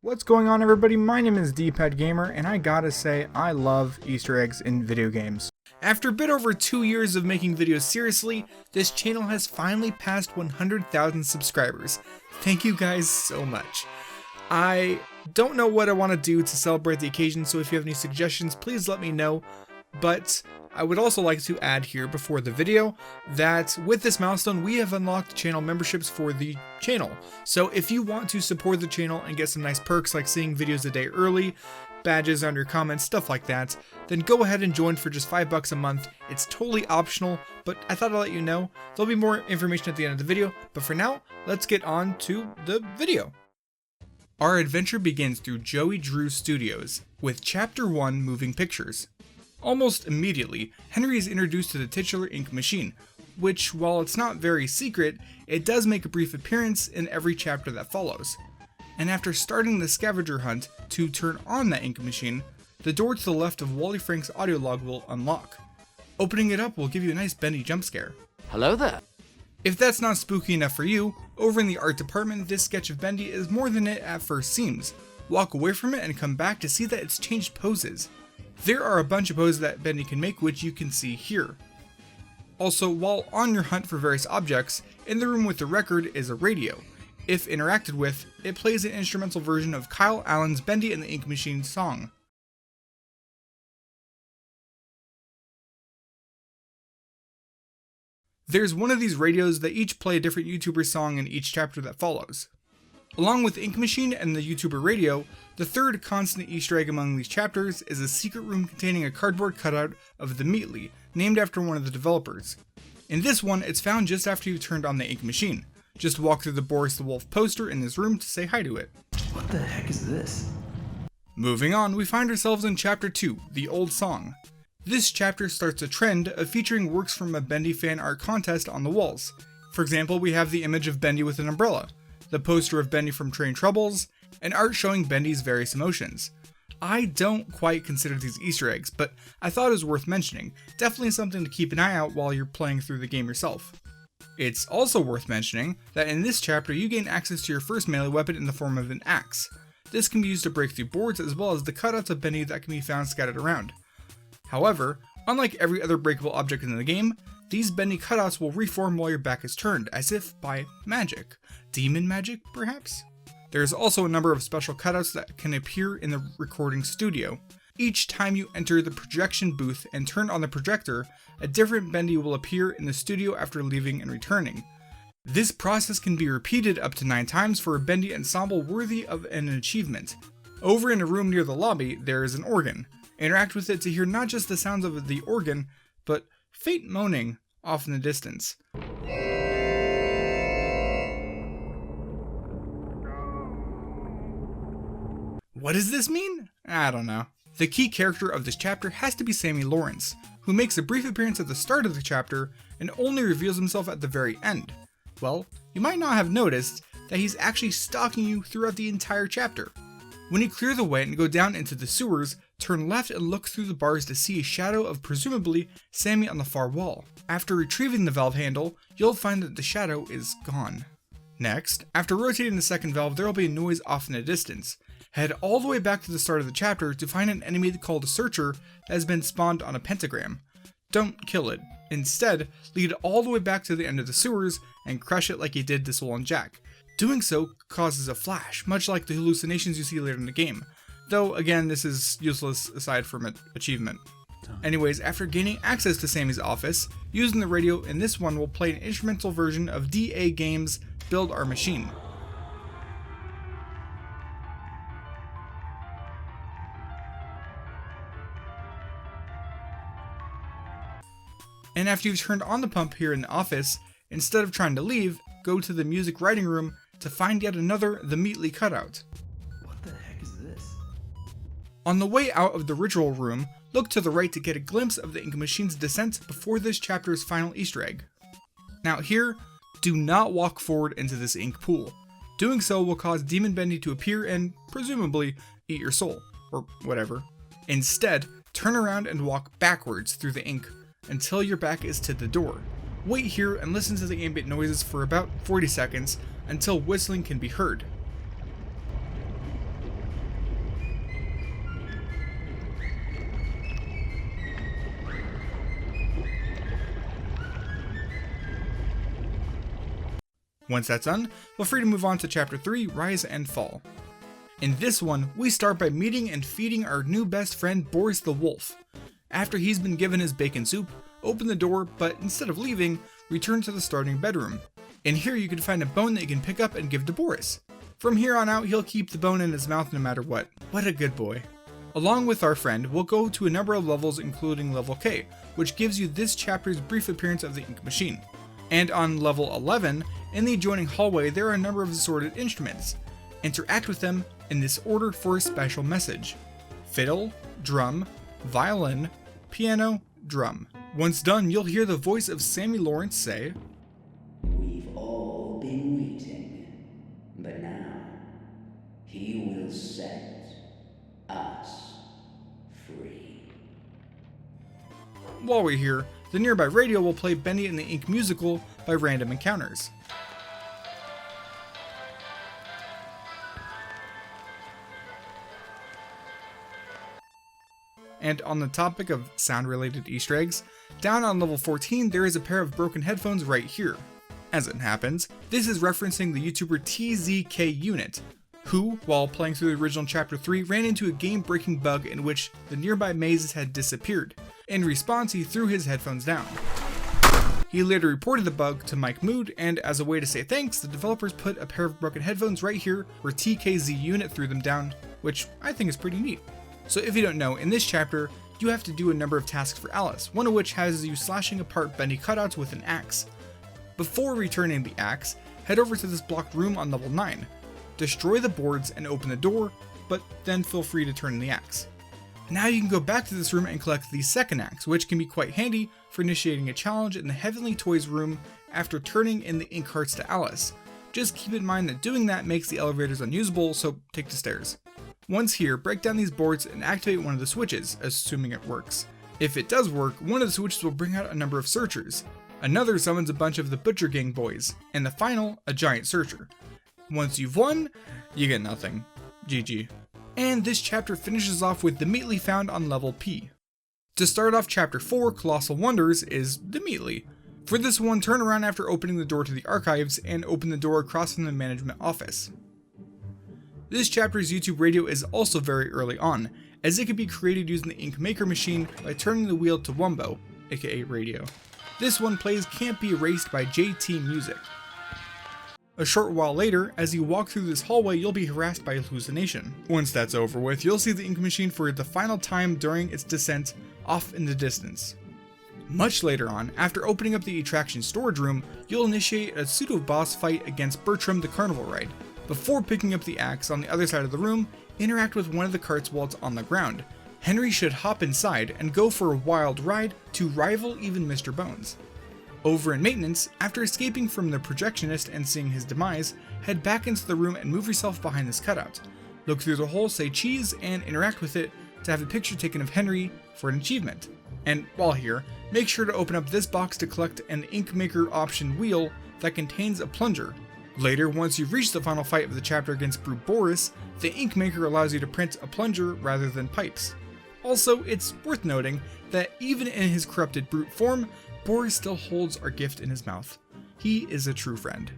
What's going on, everybody? My name is DPadGamer, and I gotta say, I love Easter eggs in video games. After a bit over 2 years of making videos seriously, this channel has finally passed 100,000 subscribers. Thank you guys so much. I don't know what I want to do to celebrate the occasion, so if you have any suggestions, please let me know. But I would also like to add here before the video that with this milestone, we have unlocked channel memberships for the channel. So if you want to support the channel and get some nice perks like seeing videos a day early, badges on your comments, stuff like that, then go ahead and join for just $5 a month. It's totally optional, but I thought I'd let you know. There'll be more information at the end of the video, but for now, let's get on to the video. Our adventure begins through Joey Drew Studios with Chapter 1 Moving Pictures. Almost immediately, Henry is introduced to the titular ink machine, which, while it's not very secret, it does make a brief appearance in every chapter that follows. And after starting the scavenger hunt to turn on that ink machine, the door to the left of Wally Frank's audio log will unlock. Opening it up will give you a nice Bendy jump scare. Hello there. If that's not spooky enough for you, over in the art department, this sketch of Bendy is more than it at first seems. Walk away from it and come back to see that it's changed poses. There are a bunch of poses that Bendy can make, which you can see here. Also, while on your hunt for various objects, in the room with the record is a radio. If interacted with, it plays an instrumental version of Kyle Allen's Bendy and the Ink Machine song. There's one of these radios that each play a different YouTuber song in each chapter that follows. Along with Ink Machine and the YouTuber radio, the third constant Easter egg among these chapters is a secret room containing a cardboard cutout of the Meatly, named after one of the developers. In this one, it's found just after you've turned on the Ink Machine. Just walk through the Boris the Wolf poster in this room to say hi to it. What the heck is this? Moving on, we find ourselves in Chapter 2, The Old Song. This chapter starts a trend of featuring works from a Bendy fan art contest on the walls. For example, we have the image of Bendy with an umbrella, the poster of Bendy from Train Troubles, and art showing Bendy's various emotions. I don't quite consider these Easter eggs, but I thought it was worth mentioning. Definitely something to keep an eye out while you're playing through the game yourself. It's also worth mentioning that in this chapter you gain access to your first melee weapon in the form of an axe. This can be used to break through boards as well as the cutouts of Bendy that can be found scattered around. However, unlike every other breakable object in the game, these Bendy cutouts will reform while your back is turned, as if by magic. Demon magic, perhaps? There's also a number of special cutouts that can appear in the recording studio. Each time you enter the projection booth and turn on the projector, a different Bendy will appear in the studio after leaving and returning. This process can be repeated up to 9 times for a Bendy ensemble worthy of an achievement. Over in a room near the lobby, there is an organ. Interact with it to hear not just the sounds of the organ, but faint moaning off in the distance. What does this mean? I don't know. The key character of this chapter has to be Sammy Lawrence, who makes a brief appearance at the start of the chapter and only reveals himself at the very end. Well, you might not have noticed that he's actually stalking you throughout the entire chapter. When you clear the way and go down into the sewers, turn left and look through the bars to see a shadow of presumably Sammy on the far wall. After retrieving the valve handle, you'll find that the shadow is gone. Next, after rotating the second valve, there will be a noise off in the distance. Head all the way back to the start of the chapter to find an enemy called a Searcher that has been spawned on a pentagram. Don't kill it. Instead, lead it all the way back to the end of the sewers and crush it like you did to Soul and Jack. Doing so causes a flash, much like the hallucinations you see later in the game. Though, again, this is useless aside from an achievement. Anyways, after gaining access to Sammy's office, using the radio in this one will play an instrumental version of DA Games' Build Our Machine. And after you've turned on the pump here in the office, instead of trying to leave, go to the music writing room to find yet another The Meatly cutout. What the heck is this? On the way out of the ritual room, look to the right to get a glimpse of the Ink Machine's descent before this chapter's final Easter egg. Now here, do not walk forward into this ink pool. Doing so will cause Demon Bendy to appear and, presumably, eat your soul, or whatever. Instead, turn around and walk backwards through the ink until your back is to the door. Wait here and listen to the ambient noises for about 40 seconds until whistling can be heard. Once that's done, feel free to move on to Chapter 3, Rise and Fall. In this one, we start by meeting and feeding our new best friend Boris the Wolf. After he's been given his bacon soup, open the door, but instead of leaving, return to the starting bedroom. In here you can find a bone that you can pick up and give to Boris. From here on out, he'll keep the bone in his mouth no matter what. What a good boy. Along with our friend, we'll go to a number of levels including level K, which gives you this chapter's brief appearance of the ink machine. And on level 11, in the adjoining hallway, there are a number of assorted instruments. Interact with them in this order for a special message: fiddle, drum, violin, piano, drum. Once done, you'll hear the voice of Sammy Lawrence say, "We've all been waiting, but now he will set us free." While we're here, the nearby radio will play Bendy and the Ink musical by Random Encounters. And on the topic of sound-related Easter eggs, down on level 14 there is a pair of broken headphones right here. As it happens, this is referencing the YouTuber TZK Unit, who, while playing through the original Chapter 3, ran into a game-breaking bug in which the nearby mazes had disappeared. In response, he threw his headphones down. He later reported the bug to Mike Mood, and as a way to say thanks, the developers put a pair of broken headphones right here where TKZ Unit threw them down, which I think is pretty neat. So if you don't know, in this chapter, you have to do a number of tasks for Alice, one of which has you slashing apart Bendy cutouts with an axe. Before returning the axe, head over to this blocked room on level 9. Destroy the boards and open the door, but then feel free to turn in the axe. Now you can go back to this room and collect the second axe, which can be quite handy for initiating a challenge in the Heavenly Toys room after turning in the ink hearts to Alice. Just keep in mind that doing that makes the elevators unusable, so take the stairs. Once here, break down these boards and activate one of the switches, assuming it works. If it does work, one of the switches will bring out a number of searchers. Another summons a bunch of the Butcher Gang boys, and the final, a giant searcher. Once you've won, you get nothing. GG. And this chapter finishes off with the Meatly found on level P. To start off Chapter 4, Colossal Wonders, is the Meatly. For this one, turn around after opening the door to the archives and open the door across from the management office. This chapter's YouTube radio is also very early on, as it can be created using the Ink Maker machine by turning the wheel to Wumbo, aka radio. This one plays Can't Be Erased by JT Music. A short while later, as you walk through this hallway, you'll be harassed by hallucination. Once that's over with, you'll see the ink machine for the final time during its descent off in the distance. Much later on, after opening up the attraction storage room, you'll initiate a pseudo-boss fight against Bertram the Carnival Ride. Before picking up the axe on the other side of the room, interact with one of the carts while it's on the ground. Henry should hop inside and go for a wild ride to rival even Mr. Bones. Over in maintenance, after escaping from the projectionist and seeing his demise, head back into the room and move yourself behind this cutout. Look through the hole, say cheese, and interact with it to have a picture taken of Henry for an achievement. And while here, make sure to open up this box to collect an Ink Maker option wheel that contains a plunger. Later, once you've reached the final fight of the chapter against Brute Boris, the Ink Maker allows you to print a plunger rather than pipes. Also, it's worth noting that even in his corrupted brute form, Boris still holds our gift in his mouth. He is a true friend.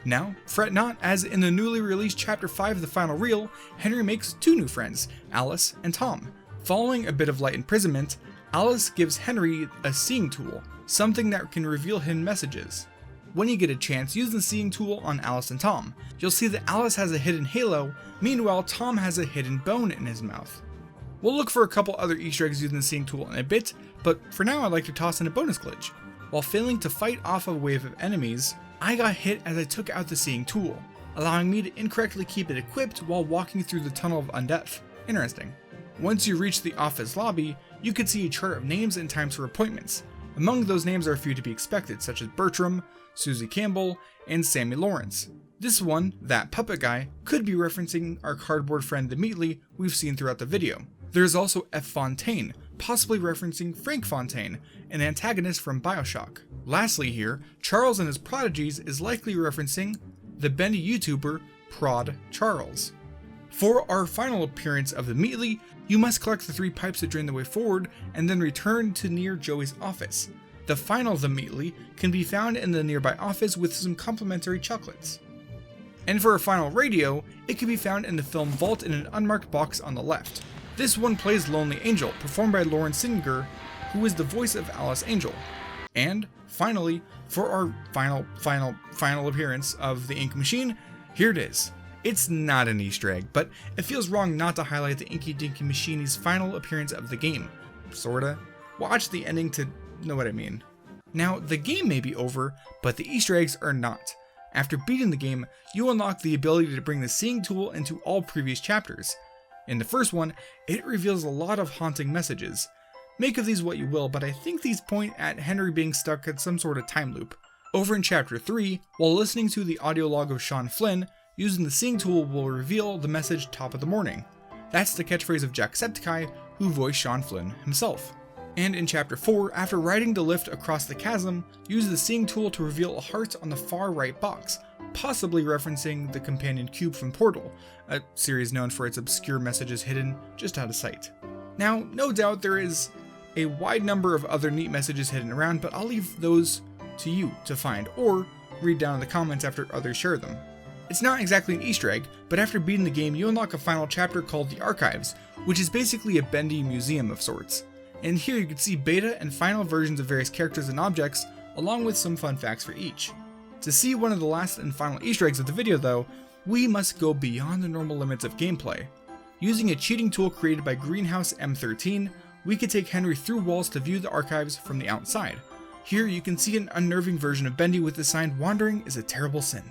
Now, fret not, as in the newly released Chapter 5 of the Final Reel, Henry makes two new friends, Alice and Tom. Following a bit of light imprisonment, Alice gives Henry a seeing tool, something that can reveal hidden messages. When you get a chance, use the seeing tool on Alice and Tom. You'll see that Alice has a hidden halo, meanwhile Tom has a hidden bone in his mouth. We'll look for a couple other Easter eggs using the seeing tool in a bit, but for now I'd like to toss in a bonus glitch. While failing to fight off a wave of enemies, I got hit as I took out the seeing tool, allowing me to incorrectly keep it equipped while walking through the Tunnel of Undeath. Interesting. Once you reach the office lobby, you can see a chart of names and times for appointments. Among those names are a few to be expected, such as Bertram, Susie Campbell, and Sammy Lawrence. This one, that puppet guy, could be referencing our cardboard friend the Meatly we've seen throughout the video. There is also F. Fontaine, possibly referencing Frank Fontaine, an antagonist from BioShock. Lastly here, Charles and his prodigies is likely referencing the Bendy YouTuber Prod Charles. For our final appearance of the Meatly, you must collect the 3 pipes that drain the way forward and then return to near Joey's office. The final The Meatly can be found in the nearby office with some complimentary chocolates. And for a final radio, it can be found in the film vault in an unmarked box on the left. This one plays Lonely Angel, performed by Lauren Singer, who is the voice of Alice Angel. And finally, for our final appearance of the Ink Machine, here it is. It's not an Easter egg, but it feels wrong not to highlight the Inky Dinky Machine's final appearance of the game. Sorta. Watch the ending to know what I mean. Now, the game may be over, but the Easter eggs are not. After beating the game, you unlock the ability to bring the Seeing tool into all previous chapters. In the first one, it reveals a lot of haunting messages. Make of these what you will, but I think these point at Henry being stuck at some sort of time loop. Over in Chapter 3, while listening to the audio log of Sean Flynn, using the Seeing tool will reveal the message "Top of the Morning." That's the catchphrase of Jacksepticeye, who voiced Sean Flynn himself. And in Chapter 4, after riding the lift across the chasm, use the Seeing tool to reveal a heart on the far right box, possibly referencing the companion cube from Portal, a series known for its obscure messages hidden just out of sight. Now, no doubt there is a wide number of other neat messages hidden around, but I'll leave those to you to find, or read down in the comments after others share them. It's not exactly an Easter egg, but after beating the game, you unlock a final chapter called The Archives, which is basically a Bendy museum of sorts. And here you can see beta and final versions of various characters and objects, along with some fun facts for each. To see one of the last and final Easter eggs of the video though, we must go beyond the normal limits of gameplay. Using a cheating tool created by Greenhouse M13, we could take Henry through walls to view the archives from the outside. Here you can see an unnerving version of Bendy with the sign "Wandering is a terrible sin."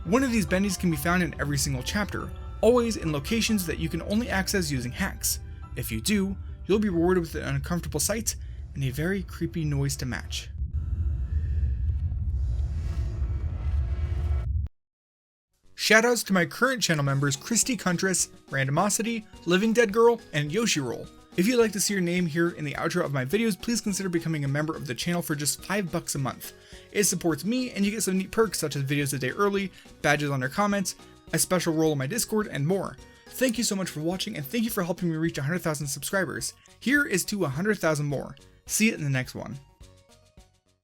One of these Bendys can be found in every single chapter, always in locations that you can only access using hacks. If you do, you'll be rewarded with an uncomfortable sight and a very creepy noise to match. Shoutouts to my current channel members Christy Kuntress, Randomosity, Living Dead Girl, and Yoshi Roll. If you'd like to see your name here in the outro of my videos, please consider becoming a member of the channel for just $5 a month. It supports me, and you get some neat perks such as videos a day early, badges on your comments, a special role in my Discord, and more. Thank you so much for watching, and thank you for helping me reach 100,000 subscribers. Here is to 100,000 more. See you in the next one.